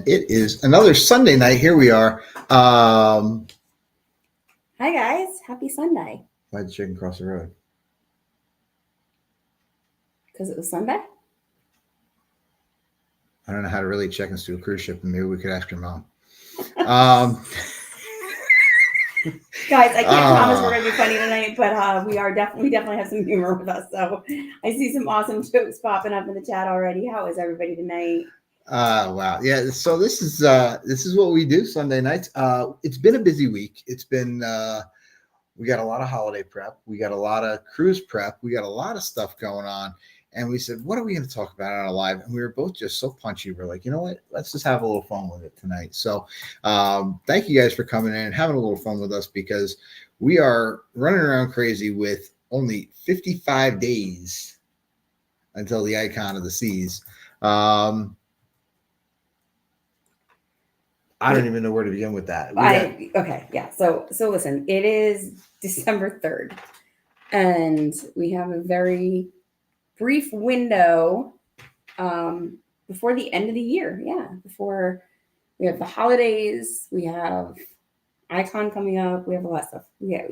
it is another Sunday night. Here we are. Hi guys, happy Sunday. Why'd the chicken cross the road? Because it was Sunday? I don't know how to really chickens to a cruise ship, and maybe we could ask your mom. Guys, I can't promise we're gonna be funny tonight, but we definitely have some humor with us. So I see some awesome jokes popping up in the chat already. How is everybody tonight? Wow. Yeah. So this is what we do Sunday nights. It's been a busy week. It's been we got a lot of holiday prep. We got a lot of cruise prep. We got a lot of stuff going on. And we said, what are we going to talk about on our live? And we were both just so punchy. We're like, you know what? Let's just have a little fun with it tonight. So thank you guys for coming in and having a little fun with us, because we are running around crazy with only 55 days until the icon of the seas. I don't even know where to begin with that. So listen, it is December 3rd, and we have a very brief window before the end of the year. Yeah, before we have the holidays, we have Icon coming up. We have a lot of stuff. We have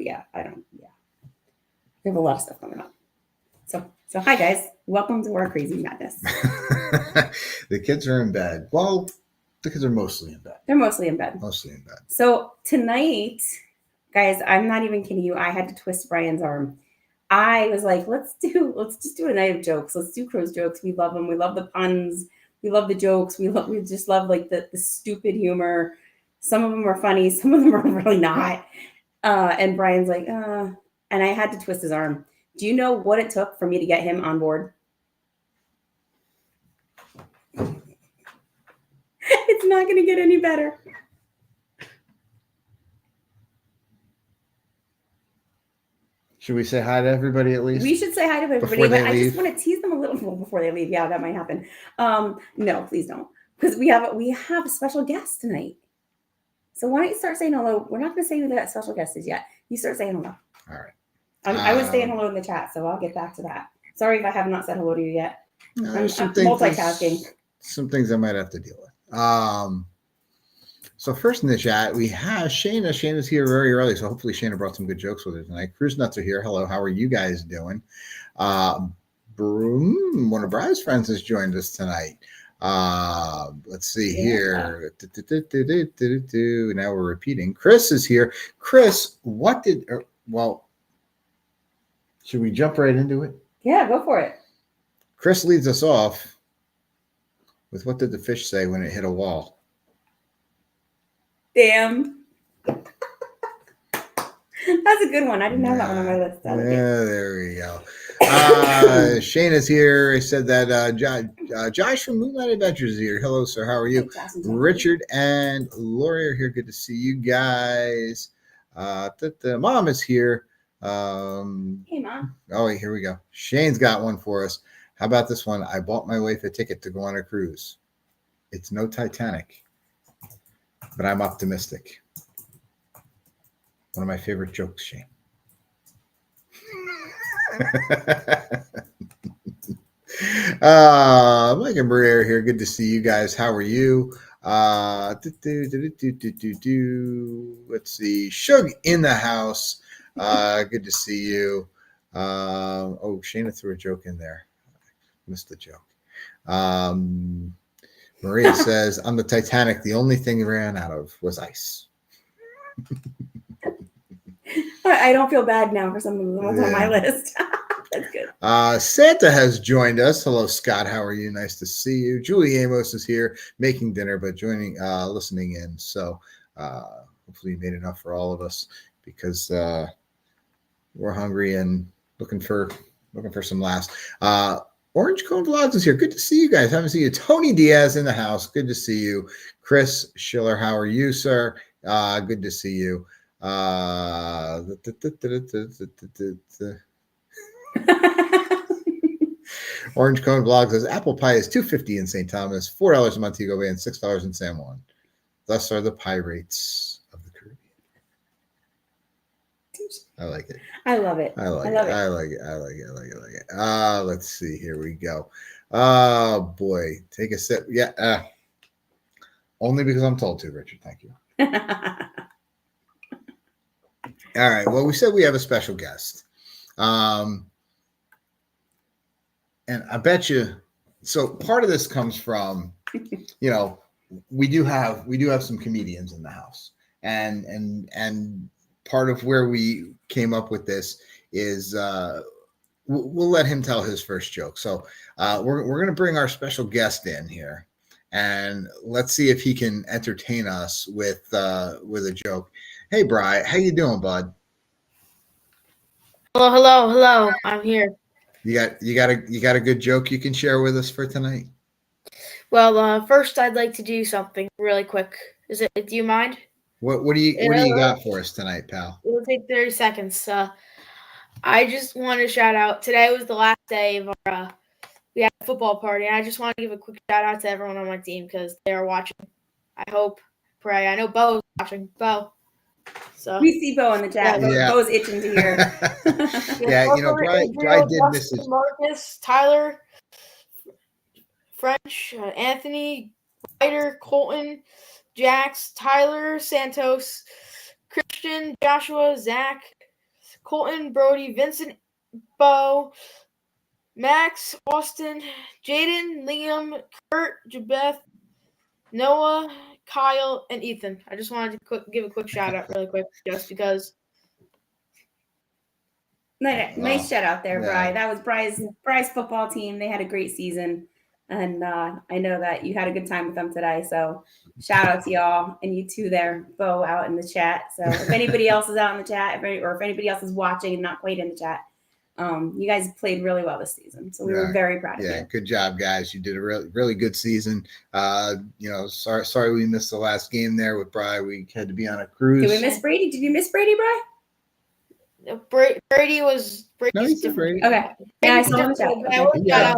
a lot of stuff coming up. So hi guys, welcome to our crazy madness. The kids are in bed. Well, the kids are mostly in bed. They're mostly in bed. So tonight, guys, I'm not even kidding you. I had to twist Brian's arm. I was like, let's just do a night of jokes. Let's do cruise jokes. We love them. We love the puns. We love the jokes. We just love like the stupid humor. Some of them are funny. Some of them are really not. And Brian's like, and I had to twist his arm. Do you know what it took for me to get him on board? It's not going to get any better. Should we say hi to everybody at least? We should say hi to everybody, but I just want to tease them a little before they leave. Yeah, that might happen. No, please don't, because we have a special guest tonight. So why don't you start saying hello? We're not going to say who that special guest is yet. You start saying hello. All right. I was saying hello in the chat, so I'll get back to that. Sorry if I have not said hello to you yet. I'm multitasking. Some things I might have to deal with. So first in the chat, we have Shayna. Shayna's here very early, so hopefully Shayna brought some good jokes with her tonight. Cruise Nuts are here. Hello, how are you guys doing? Broom, one of Brian's friends, has joined us tonight. Let's see here. Now we're repeating. Chris is here. Chris, should we jump right into it? Yeah, go for it. Chris leads us off with, what did the fish say when it hit a wall? Damn. That's a good one. I didn't have that one on my list. There we go. Shane is here. I said that Josh from Moonlight Adventures is here. Hello, sir. How are you? Richard and Lori are here. Good to see you guys. The mom is here. Hey, Mom. Oh, here we go. Shane's got one for us. How about this one? I bought my wife a ticket to go on a cruise. It's no Titanic, but I'm optimistic. One of my favorite jokes, Shane. Mike and Maria are here. Good to see you guys. How are you? Let's see. Shug in the house. Good to see you. Shayna threw a joke in there. Missed the joke. Maria says, on the Titanic, the only thing we ran out of was ice. I don't feel bad now for some of the ones on my list. That's good. Santa has joined us. Hello, Scott. How are you? Nice to see you. Julie Amos is here making dinner, but listening in. So hopefully you made enough for all of us, because we're hungry and looking for some laughs. Orange Cone Vlogs is here. Good to see you guys. Haven't seen you. Tony Diaz in the house. Good to see you. Chris Schiller, how are you, sir? Good to see you. Orange Cone Vlog says apple pie is $2.50 in St. Thomas, $4 in Montego Bay, and $6 in San Juan. Thus are the pie rates of the Caribbean. I like it. I love it. I like it. Let's see. Here we go. Oh boy, take a sip. Yeah. Only because I'm told to, Richard. Thank you. All right. Well, we said we have a special guest. And I bet you, so part of this comes from, we do have some comedians in the house, and part of where we came up with this is we'll let him tell his first joke. So we're going to bring our special guest in here, and let's see if he can entertain us with a joke. Hey, Bri, how you doing, bud? Hello. I'm here. You got a good joke you can share with us for tonight? Well, first I'd like to do something really quick. Do you mind? What do you got for us tonight, pal? It'll take 30 seconds. I just want to shout out. Today was the last day of our we had a football party, and I just want to give a quick shout out to everyone on my team because they are watching. I hope, pray. I know Bo's watching. Bo. So we see Bo in the chat. Yeah. Bo's itching to hear. Yeah, Bri did miss it. Marcus, Tyler, French, Anthony, Ryder, Colton, Jax, Tyler, Santos, Christian, Joshua, Zach, Colton, Brody, Vincent, Bo, Max, Austin, Jaden, Liam, Kurt, Jabeth, Noah, Kyle, and Ethan. I just wanted to give a quick shout out really quick just because. Nice shout out there, Bri. That was Bri's football team. They had a great season. And I know that you had a good time with them today. So shout out to y'all and you too there, Bo, out in the chat. So if anybody else is out in the chat, or if anybody else is watching and not quite in the chat, you guys played really well this season. So we were very proud of you. Yeah, good job, guys. You did a really, really good season. Sorry we missed the last game there with Bri. We had to be on a cruise. Did we miss Brady? Did you miss Brady, Bri? Brady was Brady's different. Okay. Yeah, I saw him. We got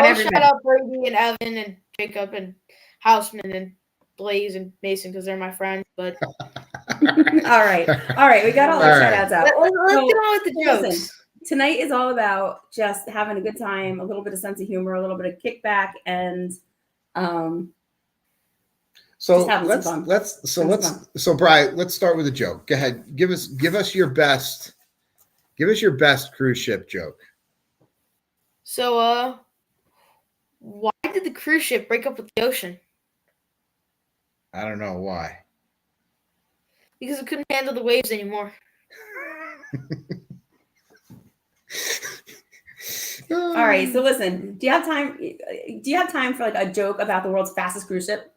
everybody. Shout out Brady and Evan and Jacob and Houseman and Blaze and Mason because they're my friends. But all right. We got all our shout outs out. Let's get on with the jokes. Listen, tonight is all about just having a good time, a little bit of sense of humor, a little bit of kickback, and so Bri, let's start with a joke. Go ahead. Give us your best. Give us your best cruise ship joke. So, why did the cruise ship break up with the ocean? I don't know why. Because it couldn't handle the waves anymore. All right. So listen, do you have time for like a joke about the world's fastest cruise ship?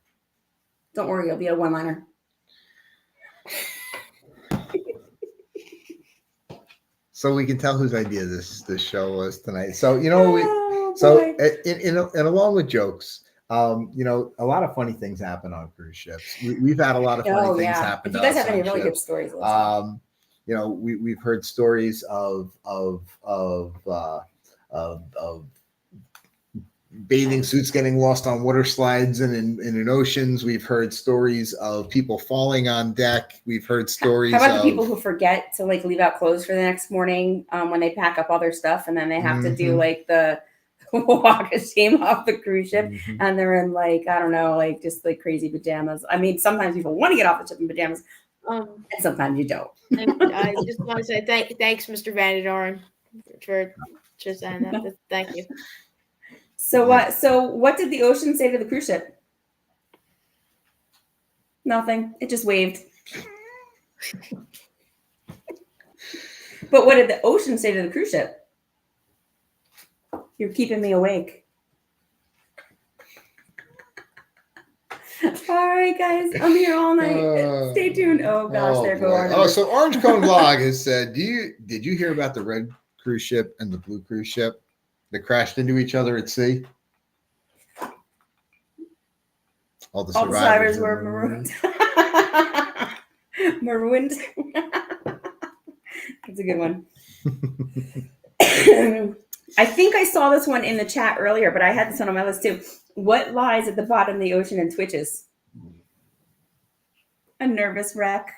Don't worry, it'll be a one-liner. So we can tell whose idea this show was tonight. So and along with jokes, a lot of funny things happen on cruise ships. We've had a lot of funny things happen. If you guys have any really good stories, we've heard stories of bathing suits getting lost on water slides and in oceans. We've heard stories of people falling on deck. We've heard stories. How about the people who forget to like leave out clothes for the next morning when they pack up all their stuff, and then they have to do like the walk of shame off the cruise ship, and they're in like, I don't know, like just like crazy pajamas. I mean, sometimes people want to get off the ship in pajamas, and sometimes you don't. I just want to say thanks, Mr. Van Doren, for just saying that. Thank you. So what did the ocean say to the cruise ship? Nothing. It just waved. But what did the ocean say to the cruise ship? You're keeping me awake. All right, guys. I'm here all night. Stay tuned. Oh gosh, there go Orange. Oh, so Orange Cone Vlog has said, did you hear about the red cruise ship and the blue cruise ship that crashed into each other at sea? All the survivors were marooned. Marooned. That's a good one. I think I saw this one in the chat earlier, but I had this one on my list too. What lies at the bottom of the ocean and twitches? A nervous wreck.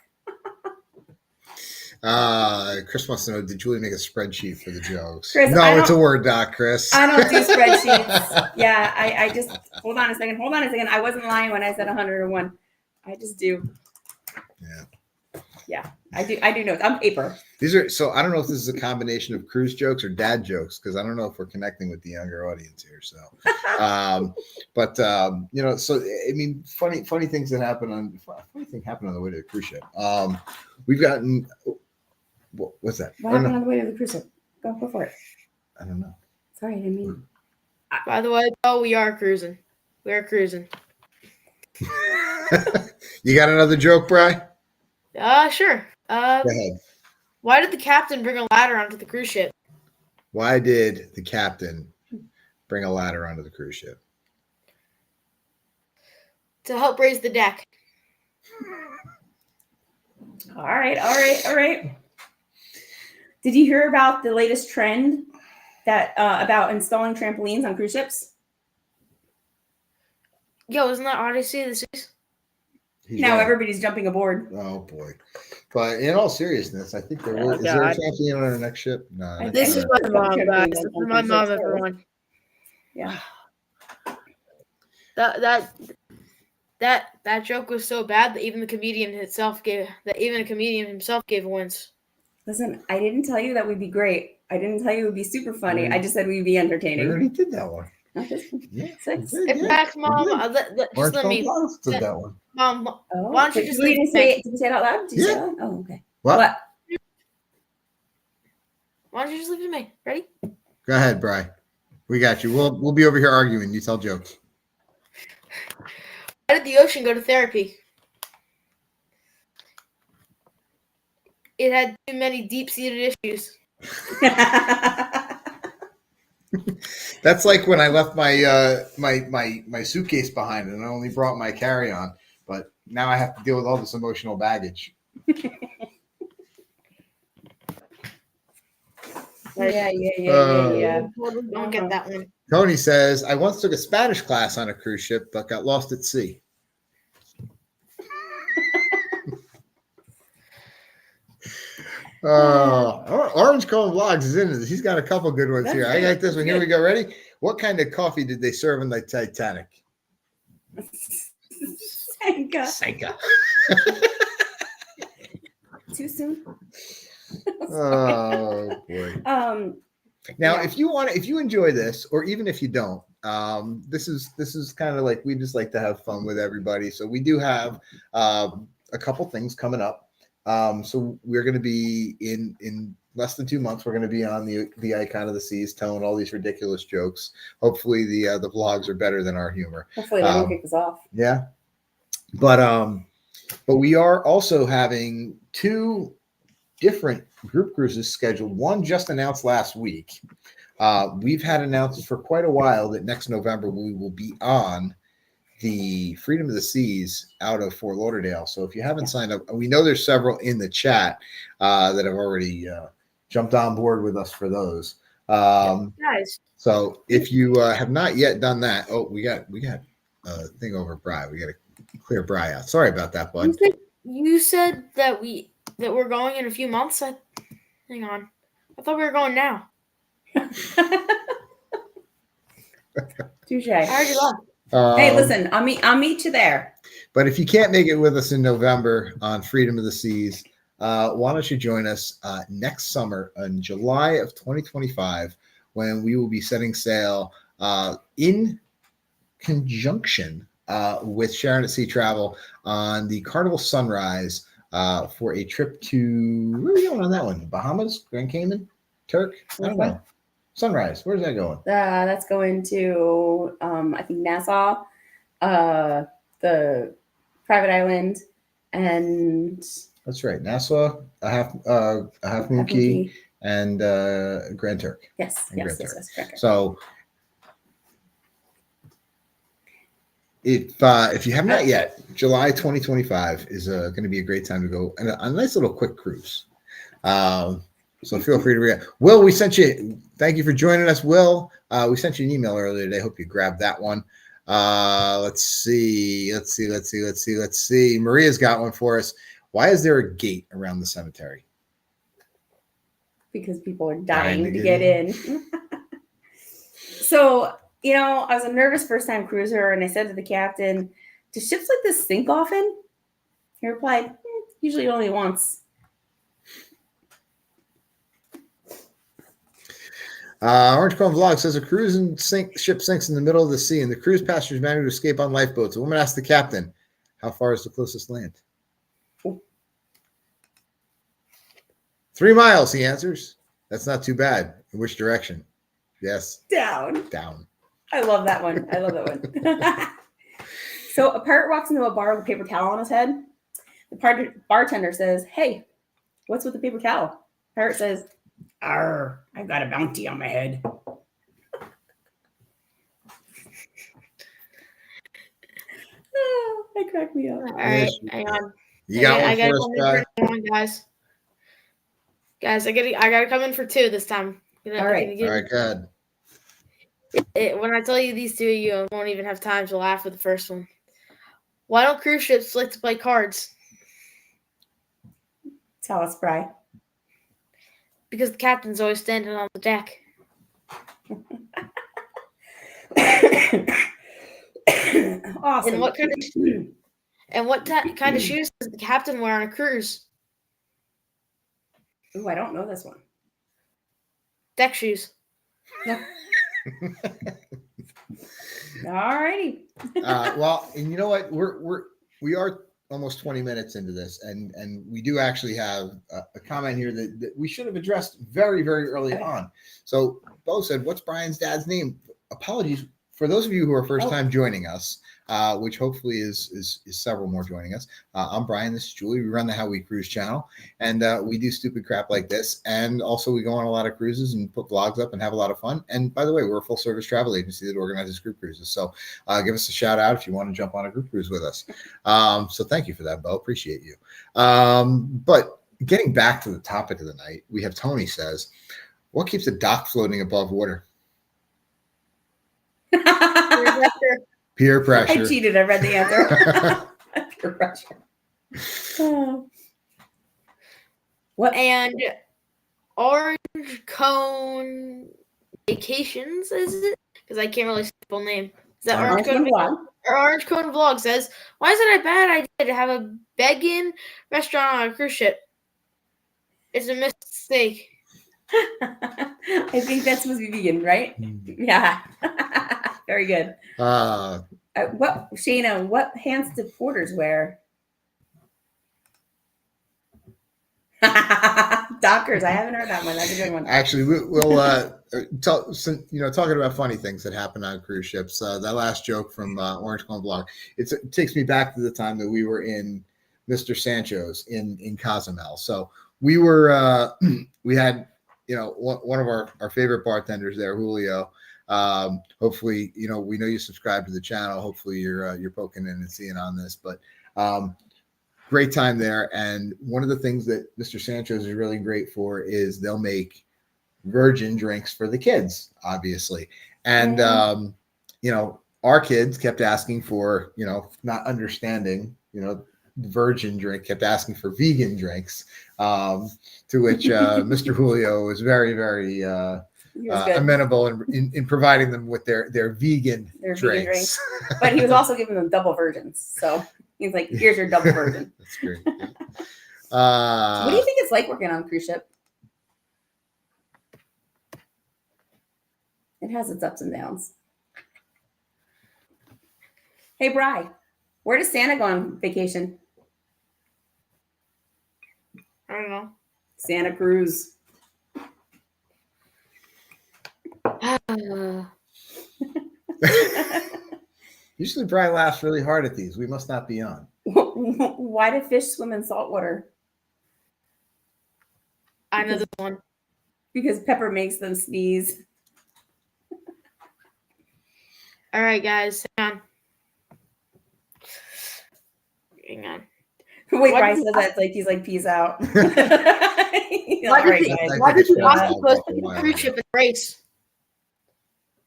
Chris wants to know, did Julie make a spreadsheet for the jokes? Chris, no, it's a Word doc, Chris. I don't do spreadsheets. Yeah, I just hold on a second. I wasn't lying when I said 101. I just do. Yeah, I do notes on paper. These are so I don't know if this is a combination of cruise jokes or dad jokes because I don't know if we're connecting with the younger audience here. So, so I mean, funny things that happen on the way to the cruise ship. We've gotten what's that? What happened on the way to the cruise ship? Go for it. I don't know. Sorry, I didn't mean. By the way, we are cruising. We are cruising. You got another joke, Bri? Sure. Go ahead. Why did the captain bring a ladder onto the cruise ship? Why did the captain bring a ladder onto the cruise ship? To help raise the deck. All right. Did you hear about the latest trend that about installing trampolines on cruise ships? Yo, isn't that Odyssey of the Seas? Now everybody's jumping aboard. Oh boy! But in all seriousness, I think there will. Is there a trampoline on our next ship? No. This is my mom, guys. This is my mom, everyone. Yeah. That joke was so bad that even the comedian himself gave wins. Listen, I didn't tell you that we'd be great. I didn't tell you it would be super funny. I just said we'd be entertaining. We already did that one. Yeah. Six. In fact, Mom, just let me. Did that one. Mom, why don't you just leave say it? Did you say it out loud? Did you say it out loud? Oh, okay. What? Why don't you just leave it to me? Ready? Go ahead, Bri. We got you. We'll be over here arguing. You tell jokes. Why did the ocean go to therapy? It had too many deep-seated issues. That's like when I left my my suitcase behind and I only brought my carry-on, but now I have to deal with all this emotional baggage. Yeah. Don't get that one. Tony says, I once took a Spanish class on a cruise ship, but got lost at sea. Orange Cone Vlogs is in this. He's got a couple good ones here. I got this one. Here we go. Ready? What kind of coffee did they serve in the Titanic? Sanka. Too soon? Oh boy. Now, if you enjoy this, or even if you don't, this is kind of like we just like to have fun with everybody. So we do have a couple things coming up. So we're going to be in less than 2 months. We're going to be on the Icon of the Seas, telling all these ridiculous jokes. Hopefully, the vlogs are better than our humor. Hopefully, they won't kick us off. Yeah, but we are also having 2 different group cruises scheduled. One just announced last week. We've had announcements for quite a while that next November we will be on the Freedom of the Seas out of Fort Lauderdale. So if you haven't signed up, we know there's several in the chat that have already jumped on board with us for those. Guys. So if you have not yet done that, we got a thing over Bri. We got to clear Bri out. Sorry about that, bud. You said that we're going in a few months. Hang on. I thought we were going now. Touche. I already left. Hey, listen, I'll meet you there. But if you can't make it with us in November on Freedom of the Seas, why don't you join us next summer in July of 2025 when we will be setting sail in conjunction with Sharon at Sea Travel on the Carnival Sunrise for a trip to, where are we going on that one? Bahamas? Grand Cayman? Turk? I don't know. Sunrise. Where's that going? That's going to, I think, Nassau, the private island, and that's right, Nassau, a half moon key, and Grand Turk. Yes. So, if you have not yet, July 2025 is going to be a great time to go and a nice little quick cruise. So feel free to read. Will, we sent you. Thank you for joining us, Will. We sent you an email earlier today. Hope you grabbed that one. Let's see. Maria's got one for us. Why is there a gate around the cemetery? because people are dying to get in. So, I was a nervous first-time cruiser, and I said to the captain, do ships like this sink often? He replied, usually only once. Orange Cone Vlog says a cruising ship sinks in the middle of the sea, and the cruise passengers manage to escape on lifeboats. A woman asked the captain, how far is the closest land? 3 miles, he answers. That's not too bad. In which direction? Yes. Down. I love that one. So a pirate walks into a bar with a paper towel on his head. The bartender says, hey, what's with the paper towel? Pirate says, arr, I've got a bounty on my head. Oh, that cracked me up. All right, hang on. You got one for us, guys. Guys, I gotta come in for 2 this time. All right, go ahead. When I tell you these 2, you won't even have time to laugh with the first one. Why don't cruise ships like to play cards? Tell us, Bri. Because the captain's always standing on the deck. Awesome. And what kind of shoes does the captain wear on a cruise? Ooh, I don't know this one. Deck shoes. No. All righty. Well, and you know what? We are almost 20 minutes into this, and we do actually have a comment here that we should have addressed very, very early on. So Bo said, what's Brian's dad's name? Apologies for those of you who are first time joining us, which hopefully is several more joining us. I'm Brian. This is Julie. We run the How We Cruise channel, and we do stupid crap like this. And also we go on a lot of cruises and put vlogs up and have a lot of fun. And by the way, we're a full service travel agency that organizes group cruises. So give us a shout out if you want to jump on a group cruise with us. So thank you for that, Bo. Appreciate you. But getting back to the topic of the night, we have Tony says, what keeps a dock floating above water? Peer pressure. I cheated. I read the answer. Peer pressure. Oh. What? And Orange Cone Vacations, is it? Because I can't really say the full name. Is that Orange Cone Vlog? Or Orange Cone Vlog says, why is it a bad idea to have a vegan restaurant on a cruise ship? It's a mistake. I think that's supposed to be vegan, right? Yeah. Very good. What Shayna? What pants do porters wear? Dockers. I haven't heard that one. That's a good one. Actually, we'll talking about funny things that happen on cruise ships. That last joke from Orange Cone Vlog. It takes me back to the time that we were in Mr. Sancho's in Cozumel. So we were we had one of our favorite bartenders there, Julio. Hopefully, we know you subscribe to the channel. Hopefully you're poking in and seeing on this, but great time there. And one of the things that Mr. Sancho's is really great for is they'll make virgin drinks for the kids, obviously. And, our kids kept asking for, not understanding, virgin drink, kept asking for vegan drinks, to which Mr. Julio was very, very amenable in providing them with their vegan drinks. But he was also giving them double virgins. So he's like, here's your double virgin. That's great. What do you think it's like working on a cruise ship? It has its ups and downs. Hey, Bri, where does Santa go on vacation? I don't know. Santa Cruz. Usually Brian laughs really hard at these. We must not be on. Why do fish swim in salt water? I know this one. Because pepper makes them sneeze. All right, guys. Hang on. Wait, Bryce says that he's like, peace out. Why did the octopus beat a cruise ship in a race?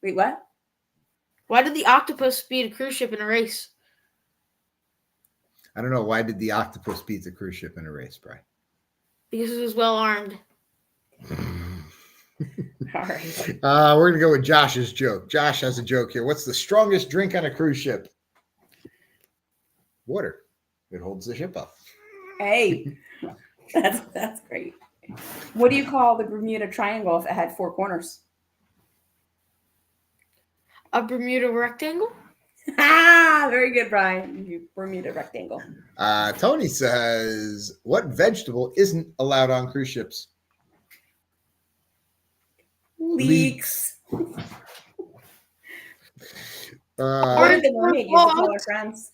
Wait, what? Why did the octopus beat a cruise ship in a race? I don't know. Why did the octopus beat the cruise ship in a race, Brian? Because it was well armed. All right. We're gonna go with Josh's joke. Josh has a joke here. What's the strongest drink on a cruise ship? Water. It holds the ship up. Hey, that's great. What do you call the Bermuda Triangle if it had 4 corners? A Bermuda rectangle? Ah, very good, Brian. Bermuda rectangle. Tony says, what vegetable isn't allowed on cruise ships? Leeks. Orange the mermaid used to tell our friends.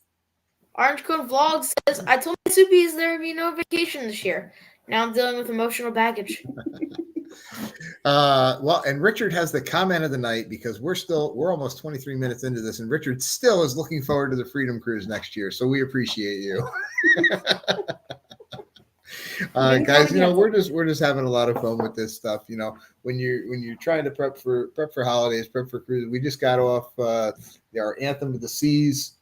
Orange Code Vlog says, I told my Soupies there would be no vacation this year. Now I'm dealing with emotional baggage. Well, and Richard has the comment of the night because we're almost 23 minutes into this, and Richard still is looking forward to the Freedom Cruise next year. So we appreciate you. Guys, we're just having a lot of fun with this stuff. When you're trying to prep for holidays, prep for cruises. We just got off our Anthem of the Seas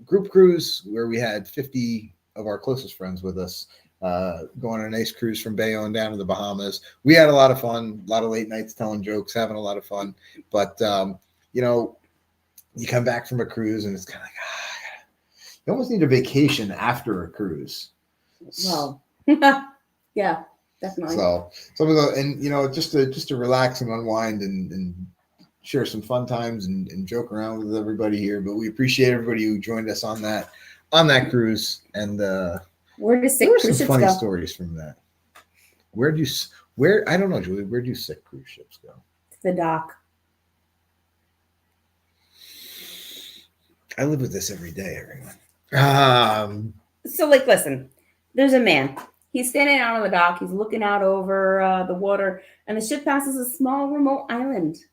group cruise where we had 50 of our closest friends with us. Going on a nice cruise from Bayonne down to the Bahamas. We had a lot of fun, a lot of late nights telling jokes, having a lot of fun. But, you come back from a cruise and it's kind of like, you almost need a vacation after a cruise. Well, yeah, definitely. So some of the, and, just to relax and unwind and share some fun times and joke around with everybody here. But we appreciate everybody who joined us on that cruise. And, where do sick there were cruise some ships funny go? stories from that. I don't know, Julie, where do sick cruise ships go? To the dock. I live with this every day, everyone. So, listen, there's a man. He's standing out on the dock. He's looking out over the water, and the ship passes a small remote island.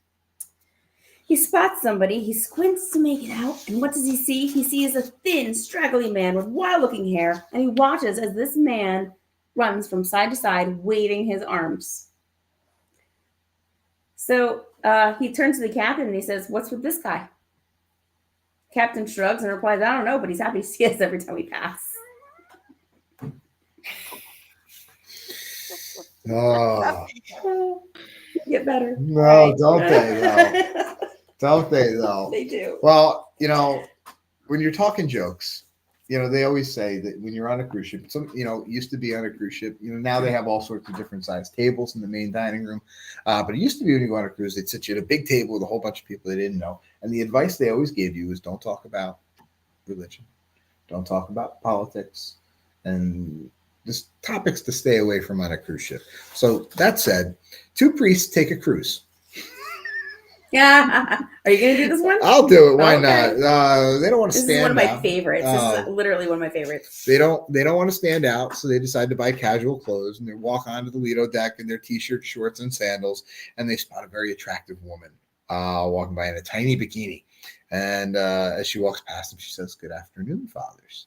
He spots somebody. He squints to make it out. And what does he see? He sees a thin, straggly man with wild-looking hair. And he watches as this man runs from side to side, waving his arms. So he turns to the captain and he says, "What's with this guy?" Captain shrugs and replies, "I don't know, but he's happy to see us every time we pass." Oh. Get better. No, right. Don't they, though? Don't they, though? They do. Well, when you're talking jokes, they always say that when you're on a cruise ship, used to be on a cruise ship, now they have all sorts of different size tables in the main dining room. But it used to be when you go on a cruise, they'd sit you at a big table with a whole bunch of people they didn't know. And the advice they always gave you is don't talk about religion. Don't talk about politics. And just topics to stay away from on a cruise ship. So that said, 2 priests take a cruise. Yeah. Are you going to do this one? I'll do it. Why Okay. not? They don't want to stand out. This is one of my favorites. This is literally one of my favorites. They don't want to stand out, so they decide to buy casual clothes, and they walk onto the Lido deck in their t-shirt, shorts, and sandals, and they spot a very attractive woman walking by in a tiny bikini. And as she walks past them, she says, "Good afternoon, fathers."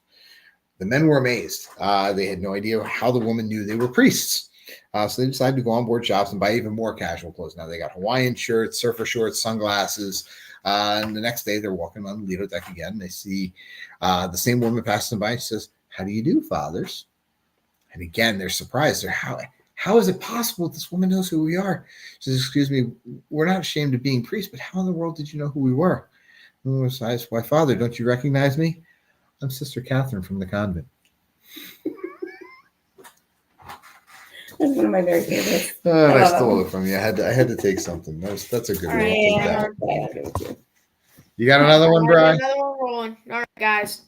The men were amazed. They had no idea how the woman knew they were priests. So they decided to go on board shops and buy even more casual clothes. Now they got Hawaiian shirts, surfer shorts, sunglasses. And the next day they're walking on the Lido deck again. They see the same woman passing by. She says, "How do you do, fathers?" And again, they're surprised. They're, how is it possible that this woman knows who we are? She says, "Excuse me, we're not ashamed of being priests, but how in the world did you know who we were?" And I said, "Why, Father, don't you recognize me? I'm Sister Catherine from the convent." That's one of my very favorites. I stole it from you. I had to take something. That's a good one. Yeah. You got another one, Brian? Another one rolling. All right, guys.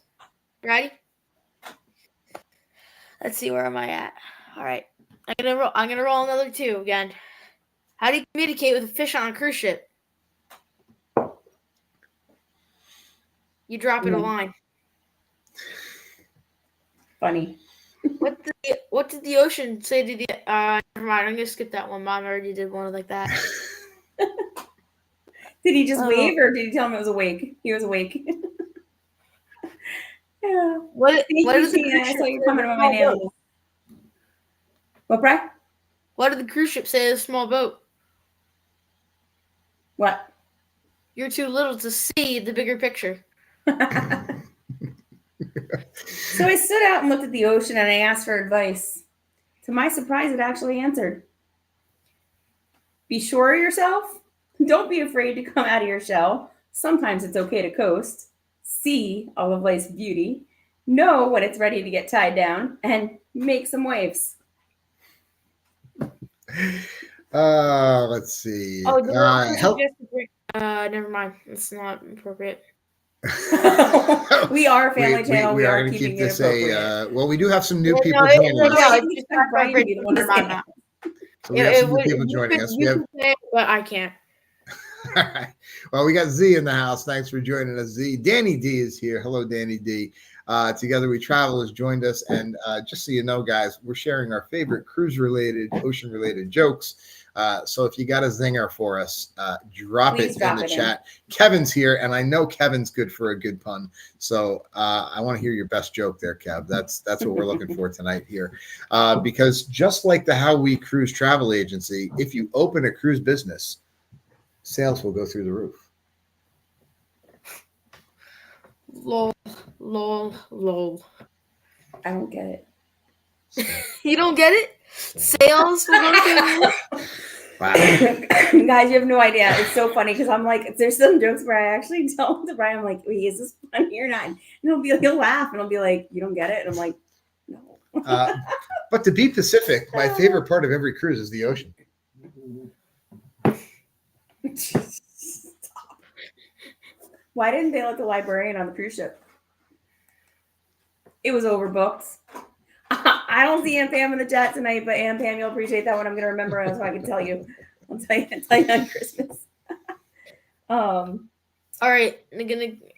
Ready? Let's see, where am I at? All right. I'm gonna roll another 2 again. How do you communicate with a fish on a cruise ship? You drop it a line. Funny. What did the ocean say to the? Never mind. I'm gonna skip that one. Mom already did one like that. Did he just wave, or did he tell him it was awake? He was awake. Yeah. What I did the saw you coming about my nails. What, Brad? What did the cruise ship say to the small boat? What? You're too little to see the bigger picture. So I stood out and looked at the ocean and I asked for advice. To my surprise, it actually answered. Be sure of yourself. Don't be afraid to come out of your shell. Sometimes it's okay to coast. See all of life's beauty. Know when it's ready to get tied down and make some waves. Let's see. Oh, did I also Help. suggest to bring? Never mind. It's not appropriate. We are a family channel. We are going to keep this well, we do have some new people joining us. No, it's just not appropriate. So we have some new people joining us. We have, but I can't. all right. Well, we got Z in the house. Thanks for joining us, Z. Danny D is here. Hello, Danny D. Together We Travel has joined us. And just so you know, guys, we're sharing our favorite cruise-related, ocean-related jokes. So if you got a zinger for us, drop it in the chat. Kevin's here, and I know Kevin's good for a good pun. So I want to hear your best joke there, Kev. That's what we're looking for tonight here. Because just like the How We Cruise travel agency, if you open a cruise business, sales will go through the roof. Lol. I don't get it. You don't get it? Sales will go through the roof. Wow. Guys, you have no idea. It's so funny because I'm like, there's some jokes where I actually tell to Brian, I'm like, wait, is this funny or not? And he'll laugh and he'll be like, you don't get it? And I'm like, no. But to be Pacific, my favorite part of every cruise is the ocean. Stop. Why didn't they let the librarian on the cruise ship? It was overbooked. I don't see Aunt Pam in the chat tonight, but Aunt Pam, you'll appreciate that one. I'm going to remember it so I can tell you. I'll tell you on Christmas. All right.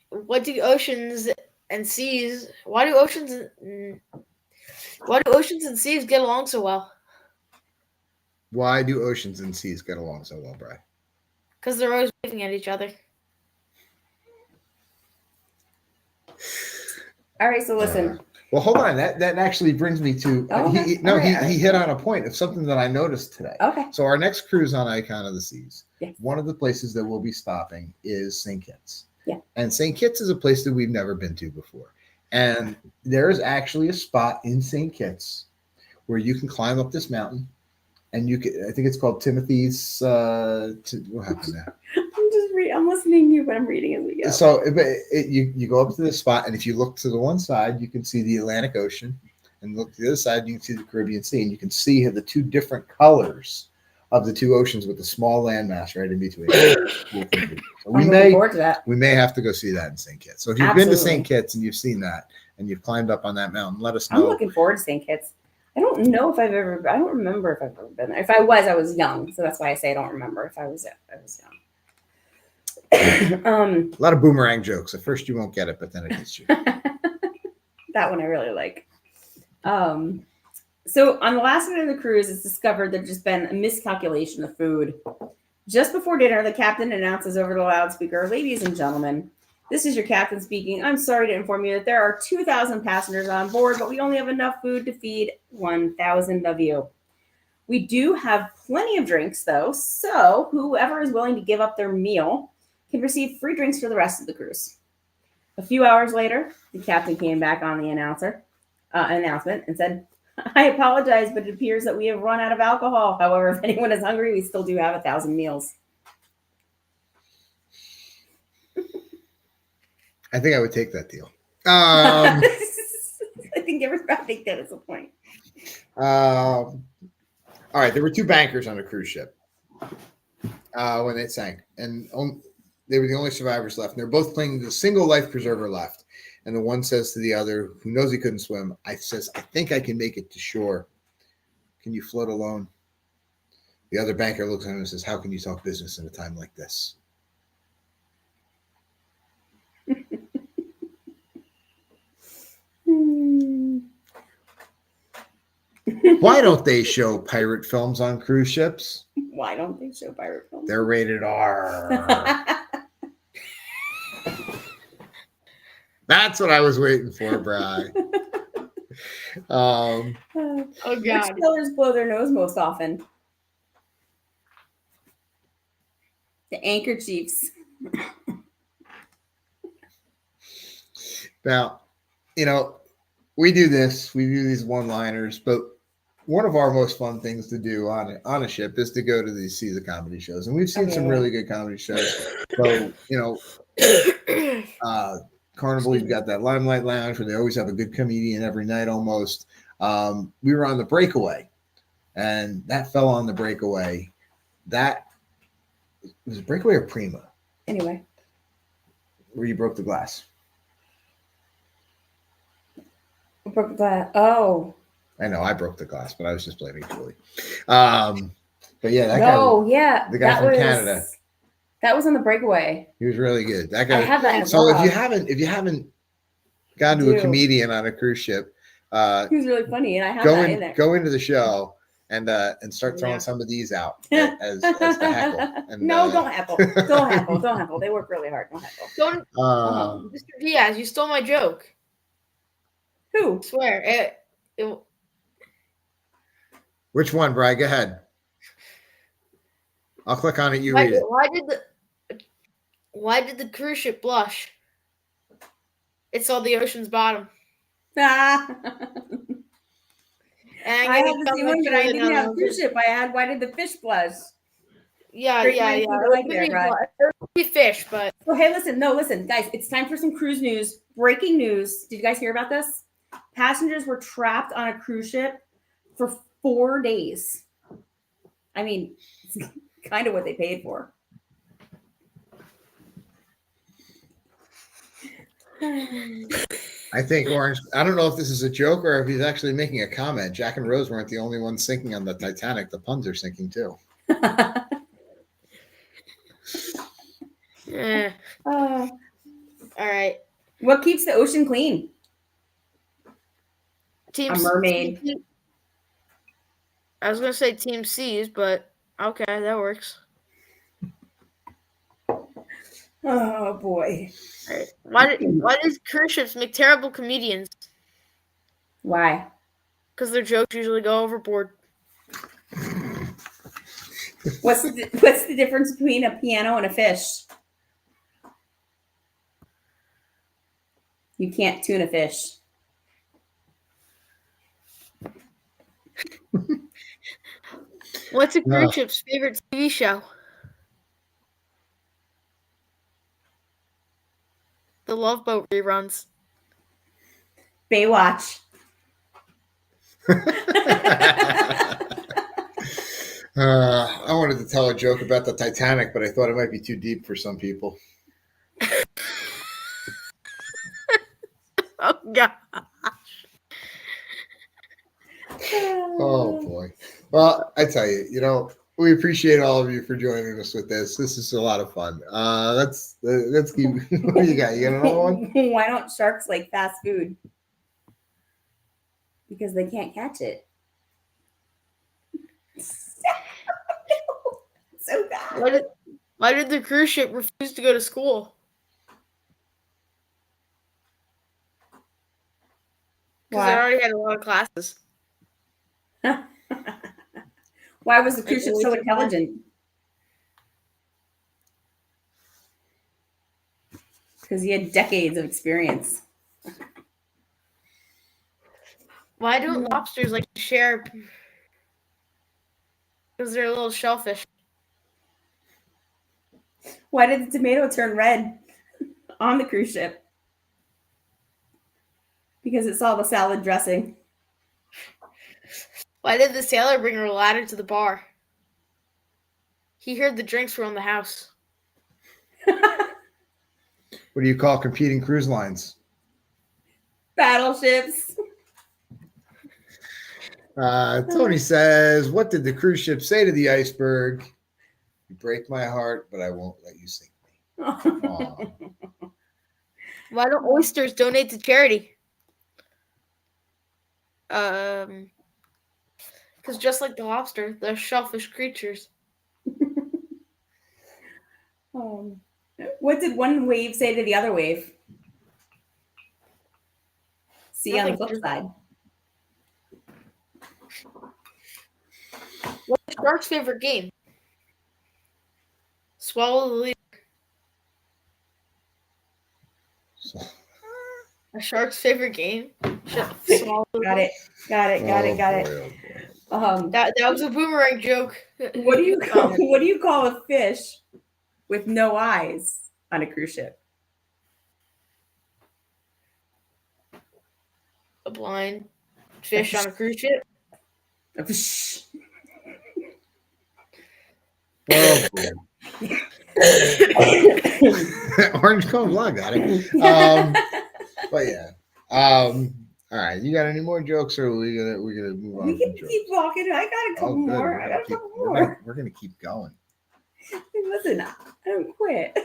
What do oceans and seas? Why do oceans and seas get along so well? Why do oceans and seas get along so well, Brian? Because they're always waving at each other. All right, so listen. Well, hold on. That actually brings me to he hit on a point of something that I noticed today. Okay. So our next cruise on Icon of the Seas, yes. One of the places that we'll be stopping is St. Kitts. Yeah. And St. Kitts is a place that we've never been to before. And there's actually a spot in St. Kitts where you can climb up this mountain, and you can. I think it's called Timothy's. What happened there? I'm listening to you, but I'm reading as we go. So you go up to this spot, and if you look to the one side, you can see the Atlantic Ocean, and look to the other side, you can see the Caribbean Sea, and you can see the two different colors of the two oceans with the small landmass right in between. So we may have to go see that in St. Kitts. So if you've been to St. Kitts and you've seen that and you've climbed up on that mountain, let us know. I'm looking forward to St. Kitts. I don't know if I don't remember if I've ever been there. If I was young, so that's why I say I don't remember. If I was young. A lot of boomerang jokes. At first you won't get it, but then it hits you. That one I really like. So on the last night of the cruise, it's discovered there's just been a miscalculation of food. Just before dinner, the captain announces over the loudspeaker, "Ladies and gentlemen, this is your captain speaking. I'm sorry to inform you that there are 2,000 passengers on board, but we only have enough food to feed 1,000 of you. We do have plenty of drinks, though, so whoever is willing to give up their meal can receive free drinks for the rest of the cruise." A few hours later, the captain came back on the announcement and said, "I apologize, but it appears that we have run out of alcohol. However, if anyone is hungry, we still do have 1,000 meals." I think I would take that deal. I think that is the point. All right, there were two bankers on a cruise ship when it sank, and they were the only survivors left. And they're both clinging to a single life preserver left. And the one says to the other, who knows he couldn't swim, "I think I can make it to shore. Can you float alone?" The other banker looks at him and says, "How can you talk business in a time like this?" Why don't they show pirate films on cruise ships? Why don't they show pirate films? They're rated R. That's what I was waiting for, Bri. Oh, God. Which sailors blow their nose most often? The anchor chiefs. Now, we do these one-liners, but one of our most fun things to do on a ship is to go to see the comedy shows, and we've seen some really good comedy shows. So Carnival, you've got that Limelight Lounge where they always have a good comedian every night almost. We were on the Breakaway, and that fell on the Breakaway. That was it Breakaway or Prima? Anyway, where you broke the glass. I broke the glass. Oh. I know I broke the glass, but I was just blaming Julie. But yeah, that guy. The guy from Canada. That was on the Breakaway. He was really good. That guy. I have that. So if you haven't gone to a comedian on a cruise ship, he was really funny, and I have that in there. Go into the show and start throwing some of these out as the heckle. And, no, don't heckle. Don't heckle. Don't heckle. They work really hard. Don't heckle. Mr. Diaz, you stole my joke. Who? I swear. Which one, Brian? Go ahead. I'll click on it. You read it. Why did the cruise ship blush? It saw the ocean's bottom. I had the same one, but I didn't have a cruise ship. I had, why did the fish blush? Yeah. It would be fish, but. Oh, hey, listen, guys, it's time for some cruise news. Breaking news. Did you guys hear about this? Passengers were trapped on a cruise ship for 4 days. I mean, it's kind of what they paid for. I think Orange, I don't know if this is a joke or if he's actually making a comment. Jack and Rose weren't the only ones sinking on the Titanic. The puns are sinking too. All right. What keeps the ocean clean? A mermaid. I was going to say Team C's, but okay, that works. Oh, boy. All right. Why does cruise ships make terrible comedians? Why? Because their jokes usually go overboard. What's the difference between a piano and a fish? You can't tune a fish. What's a cruise ship's favorite TV show? The Love Boat reruns. Baywatch. I wanted to tell a joke about the Titanic, but I thought it might be too deep for some people. Oh, God. Oh, boy. Well, I tell you, we appreciate all of you for joining us with this. This is a lot of fun. Let's keep. What do you got? You got another one? Why don't sharks like fast food? Because they can't catch it. So bad. Why did the cruise ship refuse to go to school? Because they already had a lot of classes. Why was the cruise ship so intelligent? Because he had decades of experience. Why don't lobsters like to share? Because they're little shellfish. Why did the tomato turn red on the cruise ship? Because it saw the salad dressing. Why did the sailor bring her ladder to the bar? He heard the drinks were on the house. What do you call competing cruise lines? Battleships. Tony says, what did the cruise ship say to the iceberg? You break my heart, but I won't let you sink me. Why don't oysters donate to charity? Because just like the lobster, they're shellfish creatures. What did one wave say to the other wave? See on the flip side. What's a shark's favorite game? Swallow the leader. A shark's favorite game? Got it. Oh, boy. That was a boomerang joke. What do you call a fish with no eyes on a cruise ship? A blind fish on a cruise ship. A fish. Oh, boy. Orange Cone Vlog got it. But yeah. All right. You got any more jokes, or we're gonna move on? We can keep walking. I got a couple more. I got a couple more. We're gonna keep going. Listen, I don't quit.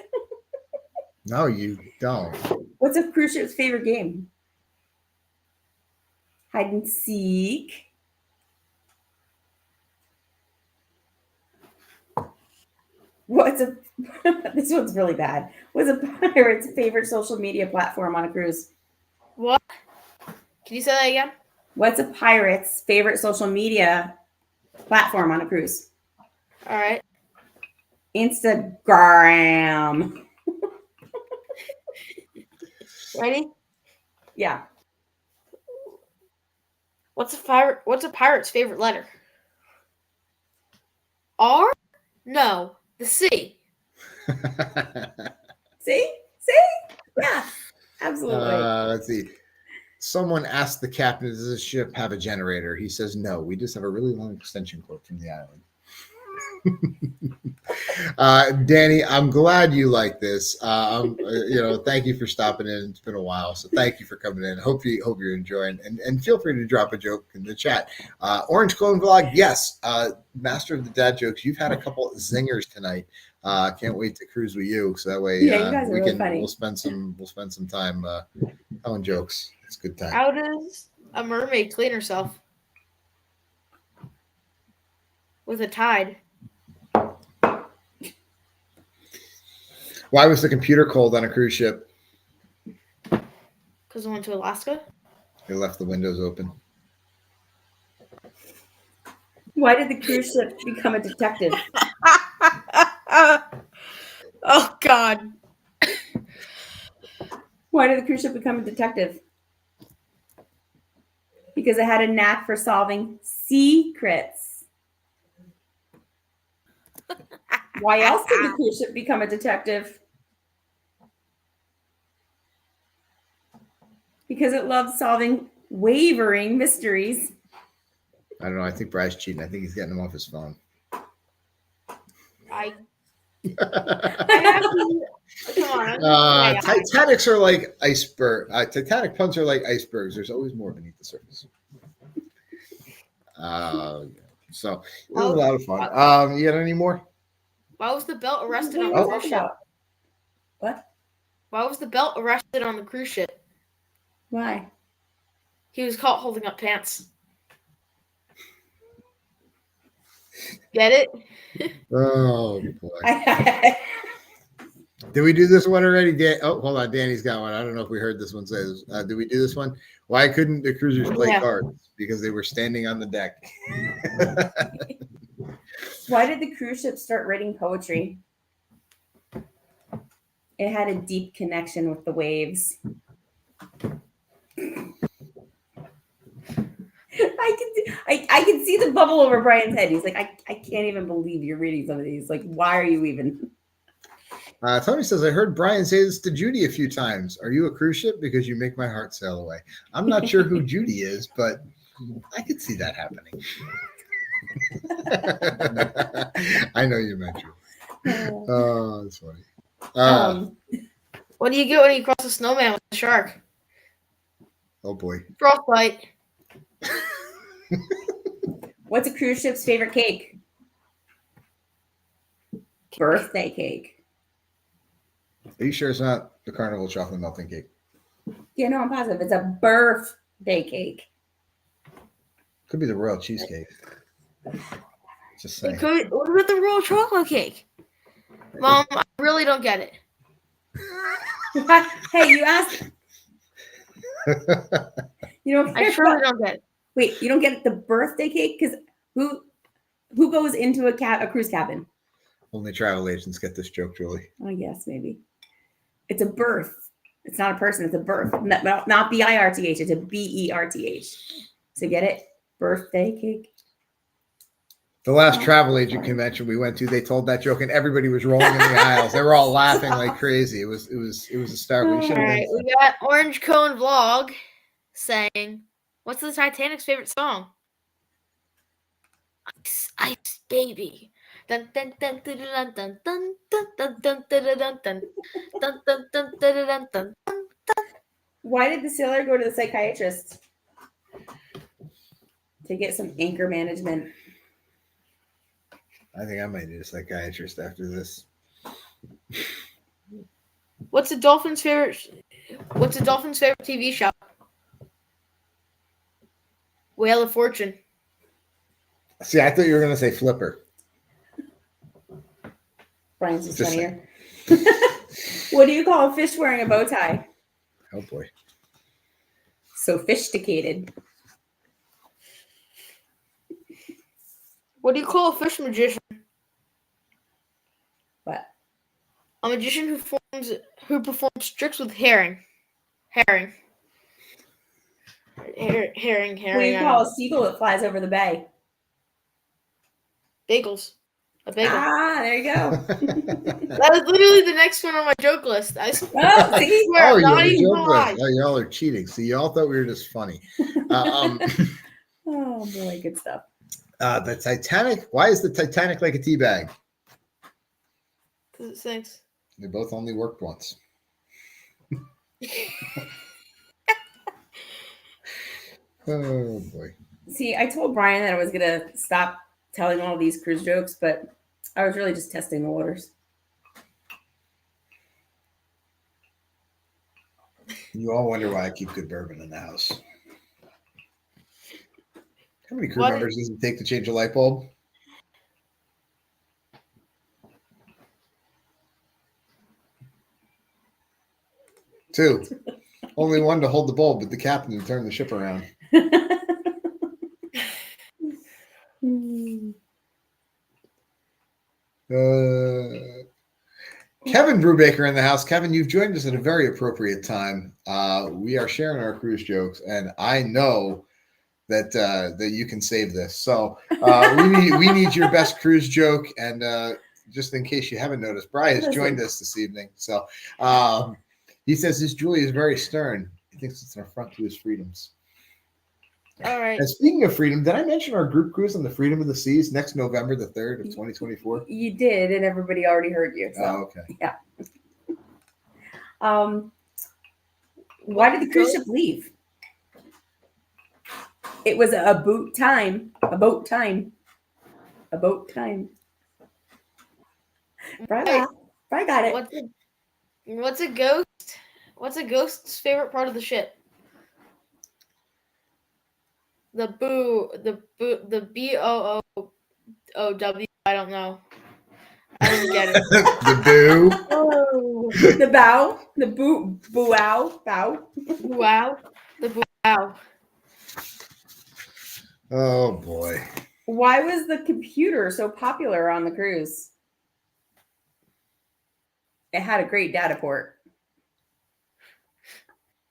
No, you don't. What's a cruise ship's favorite game? Hide and seek. This one's really bad. What's a pirate's favorite social media platform on a cruise? What? Can you say that again? What's a pirate's favorite social media platform on a cruise? All right. Instagram. Ready? Yeah. What's a pirate's favorite letter? R? No, the C. See? Yeah, absolutely. Let's see. Someone asked the captain, does this ship have a generator? He says, no, we just have a really long extension cord from the island. Danny, I'm glad you like this. Thank you for stopping in. It's been a while, so thank you for coming in. Hope you're enjoying, and feel free to drop a joke in the chat. Orange Clone Vlog, yes, master of the dad jokes. You've had a couple zingers tonight. Can't wait to cruise with you, so that way you guys are really funny. We'll spend some time telling jokes. It's a good time. How does a mermaid clean herself? With a tide. Why was the computer cold on a cruise ship? Because I went to Alaska. They left the windows open. Why did the cruise ship become a detective? Oh, God. Why did the cruise ship become a detective? Because it had a knack for solving secrets. Why else did the cruise ship become a detective? Because it loves solving wavering mysteries. I don't know. I think Bry's cheating. I think he's getting them off his phone. Come on. Titanics are like iceberg. Titanic puns are like icebergs. There's always more beneath the surface. So it was a lot of fun. You got any more? Why was the belt arrested on the cruise ship? What? Why was the belt arrested on the cruise ship? Why? He was caught holding up pants. Get it? Oh boy. Did we do this one already? Hold on. Danny's got one. I don't know if we heard this one say this. Did we do this one? Why couldn't the cruisers play cards? Because they were standing on the deck. Why did the cruise ship start writing poetry? It had a deep connection with the waves. I can see the bubble over Brian's head. He's like, I can't even believe you're reading some of these. Like, why are you even? Tony says, I heard Brian say this to Judy a few times. Are you a cruise ship? Because you make my heart sail away. I'm not sure who Judy is, but I could see that happening. I know you meant you. Oh, that's funny. What do you get when you cross a snowman with a shark? Oh boy. Frostbite. What's a cruise ship's favorite cake? Birthday cake. Are you sure it's not the Carnival chocolate melting cake? Yeah, no, I'm positive. It's a birthday cake. Could be the royal cheesecake. Just saying. What about the royal chocolate cake? Mom, I really don't get it. Hey, you asked. You don't. I truly don't get it. Wait, you don't get the birthday cake? Because who goes into a cruise cabin? Only travel agents get this joke, Julie. Oh, yes, maybe. It's a birth. It's not a person. It's a birth. Not B-I-R-T-H. It's a B-E-R-T-H. So get it? Birthday cake. The last travel agent convention we went to, they told that joke, and everybody was rolling in the aisles. They were all laughing like crazy. It was a star. All right, we got Orange Cone Vlog saying, "What's the Titanic's favorite song?" Ice, Ice Baby. Dun dun dun dun dun dun dun dun dun dun dun dun dun dun dun dun dun dun. Why did the sailor go to the psychiatrist? To get some anger management. I think I might need a psychiatrist after this. What's a dolphin's favorite TV show? Wheel of Fortune. See, I thought you were going to say Flipper. Brian's just funnier. What do you call a fish wearing a bow tie? Oh boy. Sophisticated. What do you call a fish magician? What? A magician who performs tricks with herring. Herring. Herring. What do you call a seagull that flies over the bay? Bagels. A bagel. Ah, there you go. That was literally the next one on my joke list. I swear. Oh, see? I'm you're not the even joke lying. list. Oh, y'all are cheating. See, y'all thought we were just funny. Oh boy, good stuff. The Titanic. Why is the Titanic like a tea bag? Because it sinks. They both only worked once. Oh boy. See, I told Brian that I was gonna stop telling all these cruise jokes, but I was really just testing the waters. You all wonder why I keep good bourbon in the house. How many crew members does it take to change a light bulb? Two. Only one to hold the bulb, but the captain to turn the ship around. Kevin Brubaker in the house. Kevin, you've joined us at a very appropriate time. We are sharing our cruise jokes, and I know that you can save this. So we need your best cruise joke, and just in case you haven't noticed, Brian has joined us this evening. So he says this Julie is very stern. He thinks it's an affront to his freedoms. All right. And speaking of freedom, did I mention our group cruise on the Freedom of the Seas next November the 3rd of 2024? You did, and everybody already heard you. So. Oh, okay. Yeah. Why did the cruise ship leave? It was a boat time. A boat time. A boat time. Brian got it. What's a ghost? What's a ghost's favorite part of the ship? The BOOW. I don't know. I didn't get it. The boo. Oh, the bow. The bow. Bow. Wow. The wow. Oh boy. Why was the computer so popular on the cruise? It had a great data port.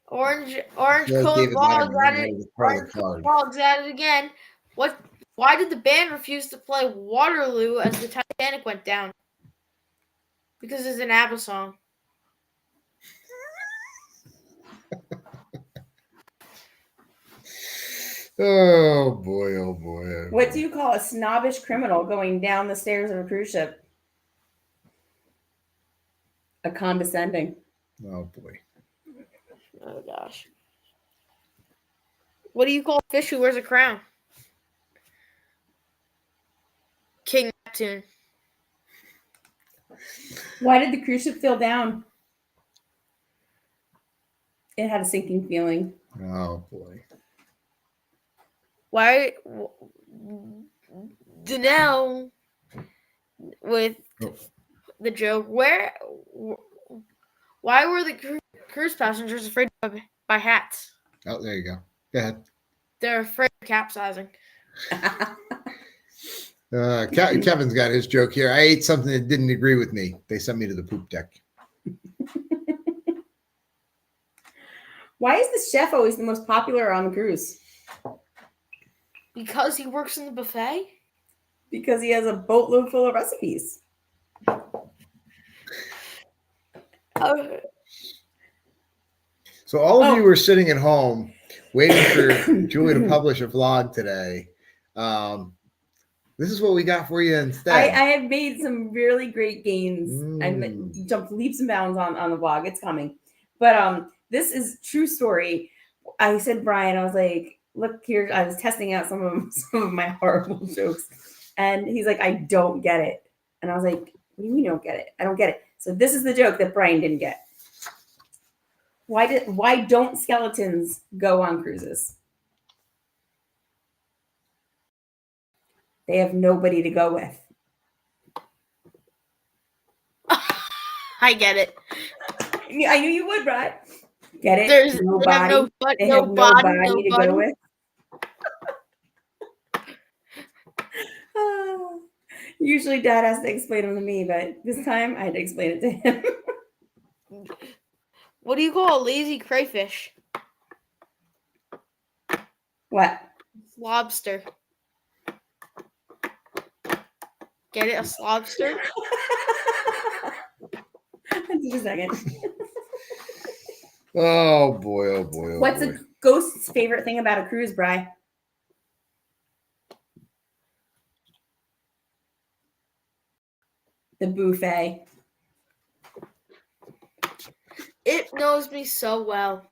Orange Cone Vlogs at it again. Why did the band refuse to play Waterloo as the Titanic went down? Because it's an ABBA song. Oh boy, oh boy. What do you call a snobbish criminal going down the stairs of a cruise ship? A condescending. Oh boy. Oh gosh. What do you call a fish who wears a crown? King Neptune. Why did the cruise ship fill down? It had a sinking feeling. Oh boy. Why Danelle with the joke, why were the cruise passengers afraid by hats? Oh, there you go. Go ahead. They're afraid of capsizing. Kevin's got his joke here. I ate something that didn't agree with me. They sent me to the poop deck. Why is the chef always the most popular on the cruise? Because he works in the buffet? because he has a boatload full of recipes. So all of you were sitting at home waiting for Julie to publish a vlog today. This is what we got for you instead. I have made some really great gains. I jumped leaps and bounds on the vlog. It's coming. But this is true story. I said, Brian, I was like, look here. I was testing out some of my horrible jokes. And he's like, I don't get it. And I was like, what do you mean you don't get it? I don't get it. So this is the joke that Brian didn't get. Why don't skeletons go on cruises? They have nobody to go with. I get it. I knew you would, Brad. Get it? There's nobody. They have nobody to go with. Usually Dad has to explain them to me, but this time I had to explain it to him. What do you call a lazy crayfish? What? Lobster. Get it? A slobster? Just a second. Oh boy, oh boy, oh What's boy. a ghost's favorite thing about a cruise, Bri? The buffet. It knows me so well.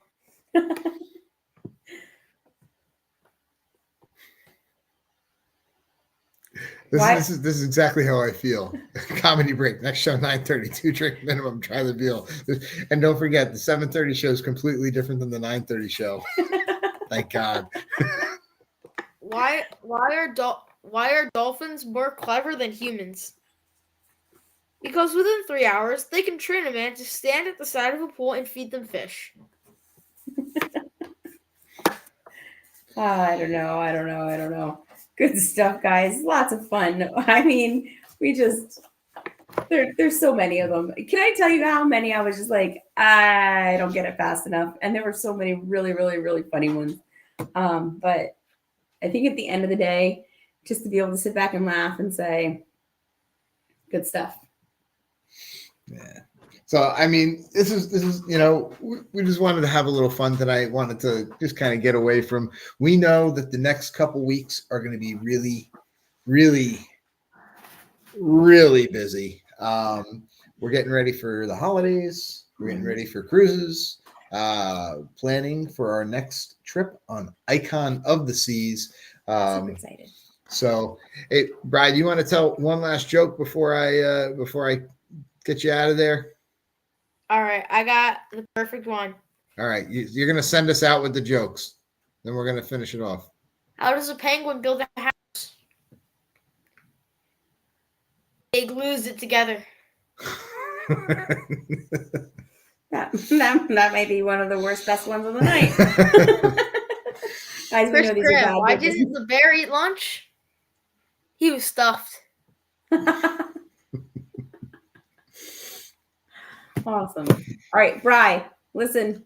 This is exactly how I feel. Comedy break. Next show 9:32. Drink minimum. Try the deal. And don't forget, the 7:30 show is completely different than the 9:30 show. Thank God. Why are dolphins more clever than humans? Because within 3 hours, they can train a man to stand at the side of a pool and feed them fish. I don't know. Good stuff, guys. Lots of fun. I mean, there's so many of them. Can I tell you how many I was just like, I don't get it fast enough? And there were so many really, really, really funny ones. But I think at the end of the day, just to be able to sit back and laugh and say, good stuff. Yeah. So, I mean, this is, we just wanted to have a little fun tonight. Wanted to just kind of get away from, we know that the next couple weeks are going to be really, really, really busy. We're getting ready for the holidays. We're getting ready for cruises, planning for our next trip on Icon of the Seas. Super excited. So, hey, Brian, you want to tell one last joke before I get you out of there? All right, I got the perfect one. All right, you're going to send us out with the jokes. Then we're going to finish it off. How does a penguin build a house? They glues it together. That may be one of the best ones of the night. Guys, we know these are bad. Why didn't the bear eat lunch? He was stuffed. Awesome. All right, Bri, listen.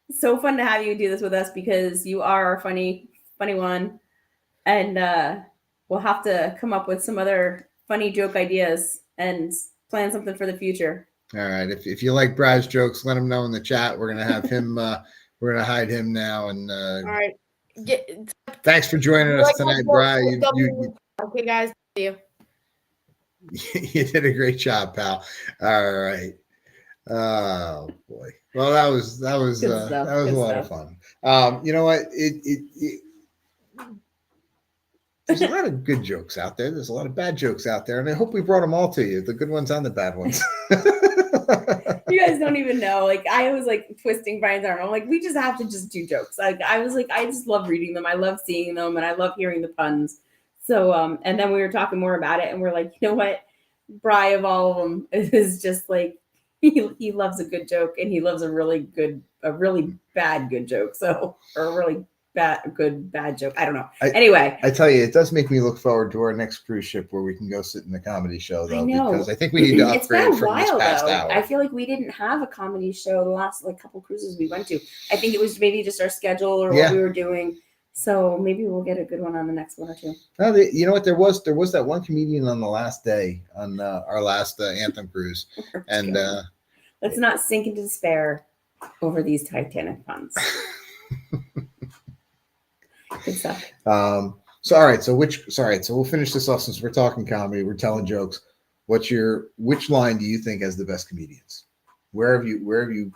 It's so fun to have you do this with us because you are a funny one. And we'll have to come up with some other funny joke ideas and plan something for the future. All right. If you like Bri's jokes, let him know in the chat. We're going to have him, we're going to hide him now. And all right. Thanks for joining us tonight, Bri. Okay, guys. See you. You did a great job, pal. All right. Oh boy. Well, that was a lot of fun. You know what? There's a lot of good jokes out there. There's a lot of bad jokes out there, and I hope we brought them all to you, the good ones and the bad ones. You guys don't even know. Like, I was like twisting Brian's arm. I'm like, we just have to just do jokes. Like, I was like, I just love reading them. I love seeing them, and I love hearing the puns. So, and then we were talking more about it, and we're like, you know what? Bri of all of them is just like, he loves a good joke, and he loves a really bad good joke. So, or a really bad joke. I don't know. Anyway, I tell you, it does make me look forward to our next cruise ship where we can go sit in the comedy show, though, because I think we need to upgrade from this past hour. I feel like we didn't have a comedy show the last couple cruises we went to. I think it was maybe just our schedule or what we were doing. So maybe we'll get a good one on the next one or two. No, you know what? There was that one comedian on the last day on our last Anthem cruise, and let's not sink into despair over these Titanic puns. Good stuff. So all right, so we'll finish this off since we're talking comedy, we're telling jokes. Which line do you think has the best comedians? Where have you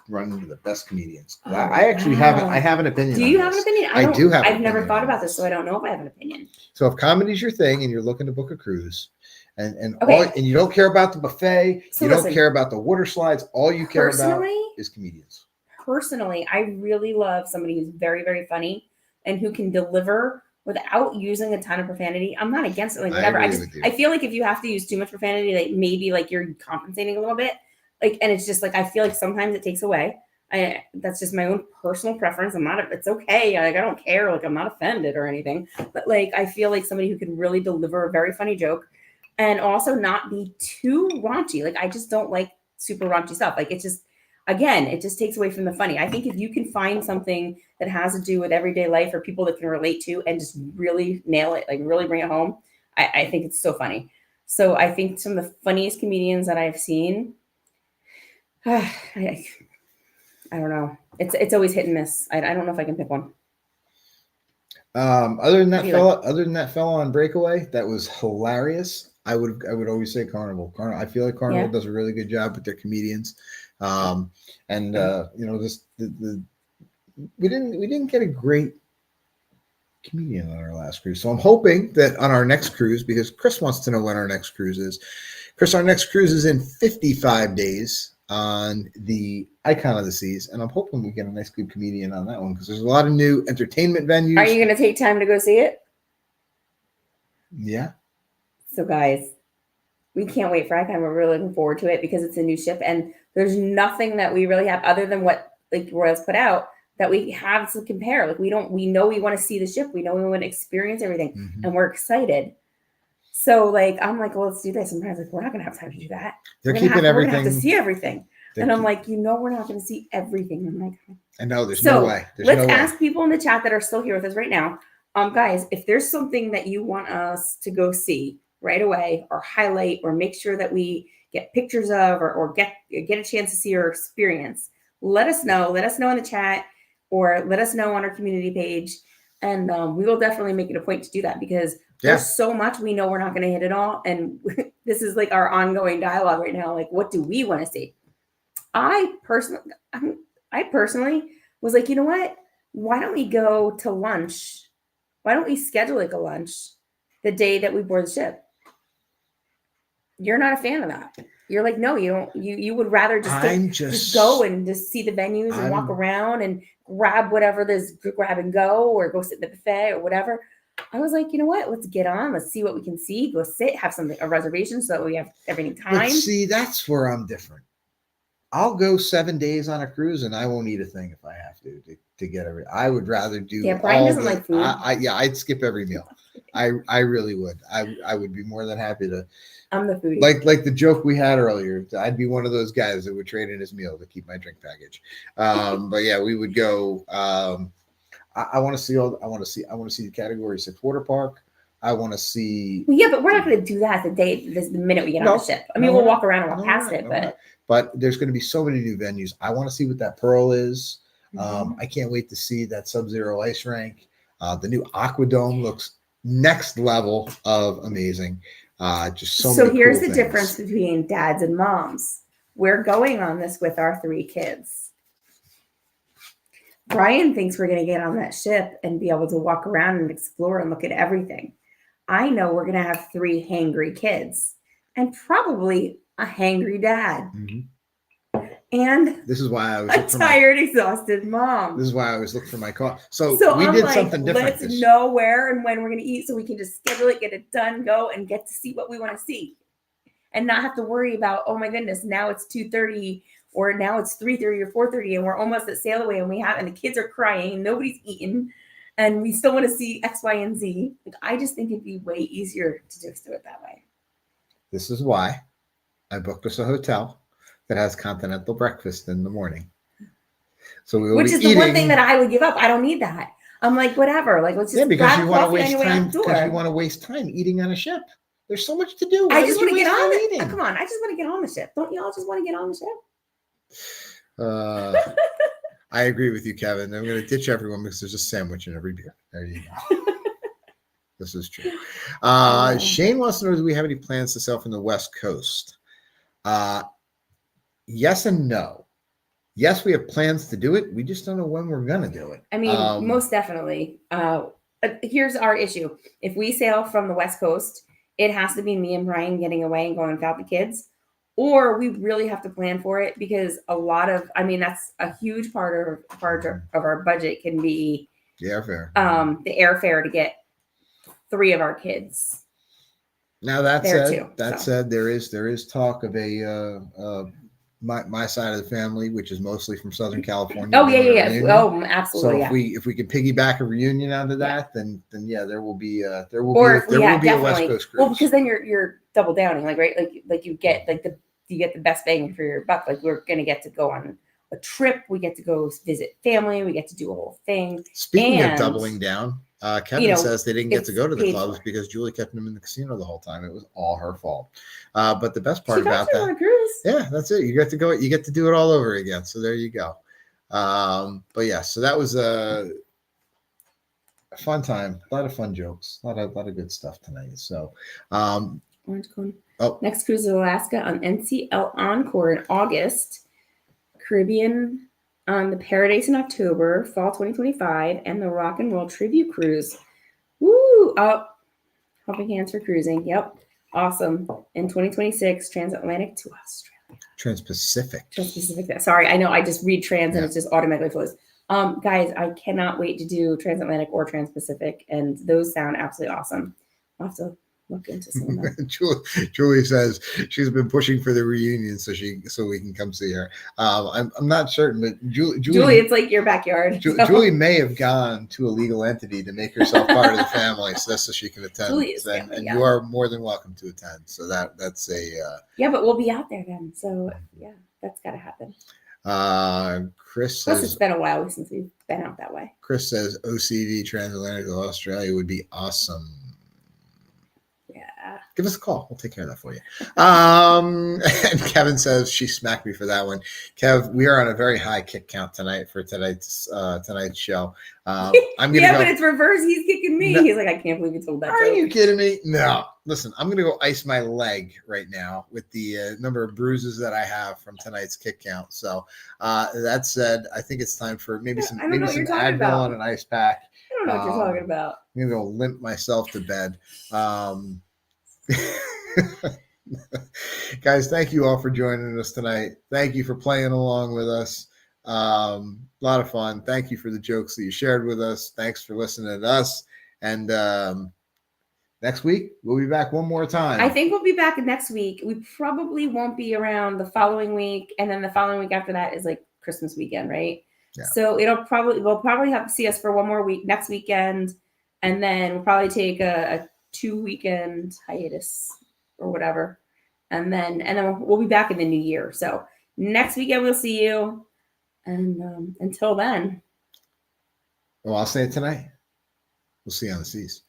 run into the best comedians? Oh, I actually have an opinion. Do you have an opinion? I do have. I've never thought about this, so I don't know if I have an opinion. So if comedy's your thing and you're looking to book a cruise, and you don't care about the buffet, don't care about the water slides, all you care about is comedians. Personally, I really love somebody who's very, very funny and who can deliver without using a ton of profanity. I'm not against it, like whatever. I feel like if you have to use too much profanity, like maybe like you're compensating a little bit. Like, and it's just like, I feel like sometimes it takes away. That's just my own personal preference. It's okay. Like, I don't care. Like, I'm not offended or anything, but like, I feel like somebody who can really deliver a very funny joke and also not be too raunchy. Like, I just don't like super raunchy stuff. Like, it just takes away from the funny. I think if you can find something that has to do with everyday life or people that can relate to and just really nail it, like really bring it home, I think it's so funny. So I think some of the funniest comedians that I've seen, I don't know. It's always hit and miss. I don't know if I can pick one. Other than that fella on Breakaway, that was hilarious. I would always say Carnival. I feel like Carnival does a really good job with their comedians. We didn't get a great comedian on our last cruise. So I'm hoping that on our next cruise, because Chris wants to know when our next cruise is. Chris, our next cruise is in 55 days on the Icon of the Seas, and I'm hoping we get a nice good comedian on that one because there's a lot of new entertainment venues. Are you going to take time to go see it? Yeah. So guys, we can't wait for Icon. We're really looking forward to it because it's a new ship, and there's nothing that we really have other than what like Royals put out that we have to compare. Like we know we want to see the ship. We know we want to experience everything, and we're excited. So like, I'm like, well, let's do this. Sometimes like, we're not going to have time to do that. They're keeping everything. We're going to have to see everything. And I'm like, we're not going to see everything. I'm like, I know there's no way. Let's ask people in the chat that are still here with us right now. Guys, if there's something that you want us to go see right away or highlight or make sure that we get pictures of or get a chance to see or experience, let us know. Let us know in the chat or let us know on our community page. And we will definitely make it a point to do that because there's so much we know we're not going to hit it all. And this is like our ongoing dialogue right now. Like, what do we want to see? I personally was like, you know what? Why don't we go to lunch? Why don't we schedule like a lunch the day that we board the ship? You're not a fan of that. You're like, no, you don't. You would rather just go and just see the venues and walk around and grab whatever there's grab and go or go sit in the buffet or whatever. I was like, you know what? Let's get on. Let's see what we can see. Go sit, have a reservation so that we have everything time. But see, that's where I'm different. I'll go 7 days on a cruise and I won't eat a thing if I have to get everything. I would rather do. Yeah, Brian doesn't like food. I'd skip every meal. I really would. I would be more than happy to. I'm the foodie. Like the joke we had earlier. I'd be one of those guys that would trade in his meal to keep my drink package. But yeah, we would go. I want to see the Category 6 water park. I want to see. Well, yeah, but we're not going to do that the minute we get on the ship. I mean, we'll walk around and walk past it, but there's going to be so many new venues. I want to see what that Pearl is. I can't wait to see that Sub-Zero ice rink. The new Aquadome looks next level of amazing. Just so here's cool the difference between dads and moms. We're going on this with our 3 kids. Brian thinks we're going to get on that ship and be able to walk around and explore and look at everything. I know we're going to have 3 hangry kids and probably a hangry dad. And this is why I was a tired, exhausted mom. This is why I always look for my car. So we did something different. Let's know where and when we're going to eat so we can just schedule it, get it done, go and get to see what we want to see. And not have to worry about, oh my goodness, now it's 2:30 or now it's 3:30 or 4:30 and we're almost at sail away and the kids are crying, nobody's eaten, and we still want to see X, Y, and Z. Like, I just think it'd be way easier to just do it that way. This is why I booked us a hotel that has continental breakfast in the morning. So we will Which is the one thing that I would give up. I don't need that. I'm like, whatever. Like, let's just because grab you want to coffee on waste your way out time. the Because you door. want to waste time eating on a ship. There's so much to do. I Why just would want to you get waste on time it. eating? Come on, I just want to get on the ship. Don't y'all just want to get on the ship? I agree with you, Kevin. I'm going to ditch everyone because there's a sandwich in every beer. There you go. This is true. Shane wants to know, do we have any plans to sail from the West Coast? Yes and no. Yes, we have plans to do it. We just don't know when we're going to do it. I mean, most definitely. Here's our issue. If we sail from the West Coast, it has to be me and Brian getting away and going without the kids. Or we really have to plan for it because that's a huge part of our budget can be the airfare. The airfare to get 3 of our kids. Now that said, there is talk of my side of the family, which is mostly from Southern California. Oh yeah. Oh, absolutely. So if we can piggyback a reunion onto that, then yeah, there will be a West Coast cruise. Well, because then you're double downing, like right, like you get the best bang for your buck. Like we're gonna get to go on a trip, we get to go visit family, we get to do a whole thing. Speaking of doubling down, Kevin says they didn't get to go to the clubs because Julie kept them in the casino the whole time. It was all her fault. But the best part about that, yeah, that's it. You get to go. You get to do it all over again. So there you go. But yeah, so that was a fun time. A lot of fun jokes. A lot of good stuff tonight. So, Orange Cone. Next cruise is Alaska on NCL Encore in August. Caribbean on the Paradise in October, fall 2025, and the Rock and Roll Tribute Cruise. Woo! Helping Hands for Cruising. Yep. Awesome. In 2026, transatlantic to Australia. Transpacific. Sorry, I know I just read trans and it just automatically flows. Guys, I cannot wait to do transatlantic or transpacific, and those sound absolutely awesome. I'll have to look into some of that. Julie says she's been pushing for the reunion so we can come see her. I'm not certain, but Julie, it's like your backyard. Julie may have gone to a legal entity to make herself part of the family, so she can attend. Julie is family, you are more than welcome to attend. So that's a yeah, but we'll be out there then. So yeah, that's got to happen. Chris Plus, says it's been a while since we've been out that way. Chris says OCV transatlantic to Australia would be awesome. Yeah. Give us a call. We'll take care of that for you. And Kevin says she smacked me for that one. Kev, we are on a very high kick count tonight for tonight's show. I'm gonna but it's reverse. He's kicking me. No, he's like, I can't believe you told that. Are you kidding me? No. Listen, I'm gonna go ice my leg right now with the number of bruises that I have from tonight's kick count. So that said, I think it's time for maybe some Advil and an ice pack. I don't know what you're talking about. I'm gonna go limp myself to bed. Guys, thank you all for joining us tonight. Thank you for playing along with us. A lot of fun. Thank you for the jokes that you shared with us. Thanks for listening to us. And next week, we'll be back one more time. I think we'll be back next week. We probably won't be around the following week. And then the following week after that is like Christmas weekend, right? Yeah. So we'll probably have to see us for one more week next weekend. And then we'll probably take a 2-weekend hiatus or whatever. And then we'll be back in the new year. So next weekend we'll see you. And until then. Well, I'll say it tonight. We'll see you on the seas.